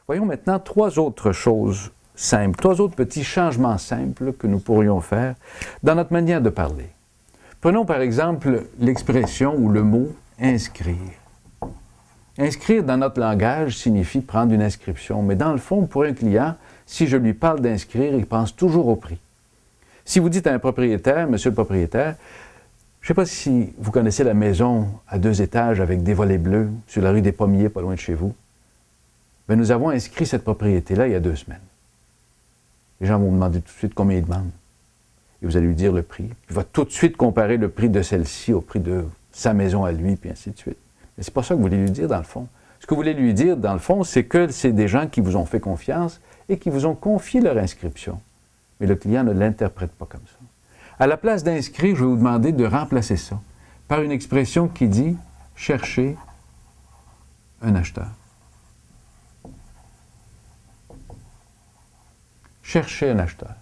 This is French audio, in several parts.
Voyons maintenant trois autres choses simples, trois autres petits changements simples que nous pourrions faire dans notre manière de parler. Prenons par exemple l'expression ou le mot « inscrire ». Inscrire dans notre langage signifie prendre une inscription, mais dans le fond, pour un client, si je lui parle d'inscrire, il pense toujours au prix. Si vous dites à un propriétaire, « Monsieur le propriétaire, je ne sais pas si vous connaissez la maison à 2 étages avec des volets bleus sur la rue des Pommiers, pas loin de chez vous. Bien, nous avons inscrit cette propriété-là il y a 2 semaines. Les gens vont vous demander tout de suite combien ils demandent. Et vous allez lui dire le prix. Il va tout de suite comparer le prix de celle-ci au prix de sa maison à lui, puis ainsi de suite. Mais c'est pas ça que vous voulez lui dire dans le fond. Ce que vous voulez lui dire dans le fond, c'est que c'est des gens qui vous ont fait confiance et qui vous ont confié leur inscription. Mais le client ne l'interprète pas comme ça. À la place d'inscrire, je vais vous demander de remplacer ça par une expression qui dit « chercher un acheteur ». Chercher un acheteur.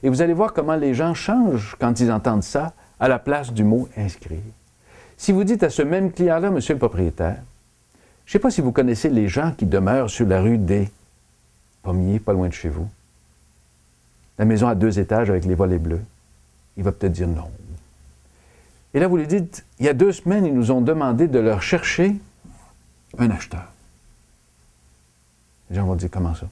Et vous allez voir comment les gens changent quand ils entendent ça à la place du mot « inscrire ». Si vous dites à ce même client-là, « Monsieur le propriétaire, je ne sais pas si vous connaissez les gens qui demeurent sur la rue des Pommiers, pas loin de chez vous. La maison à 2 étages avec les volets bleus. » Il va peut-être dire non. Et là, vous lui dites, il y a 2 semaines, ils nous ont demandé de leur chercher un acheteur. Les gens vont dire, comment ça?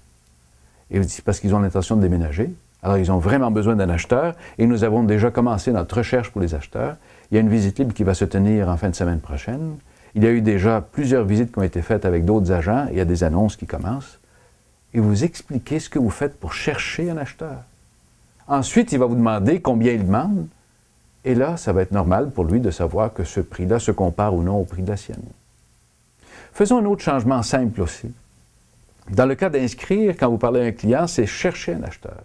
Et vous dites, parce qu'ils ont l'intention de déménager. Alors, ils ont vraiment besoin d'un acheteur et nous avons déjà commencé notre recherche pour les acheteurs. Il y a une visite libre qui va se tenir en fin de semaine prochaine. Il y a eu déjà plusieurs visites qui ont été faites avec d'autres agents. Il y a des annonces qui commencent. Et vous expliquez ce que vous faites pour chercher un acheteur. Ensuite, il va vous demander combien il demande. Et là, ça va être normal pour lui de savoir que ce prix-là se compare ou non au prix de la sienne. Faisons un autre changement simple aussi. Dans le cas d'inscrire, quand vous parlez à un client, c'est chercher un acheteur.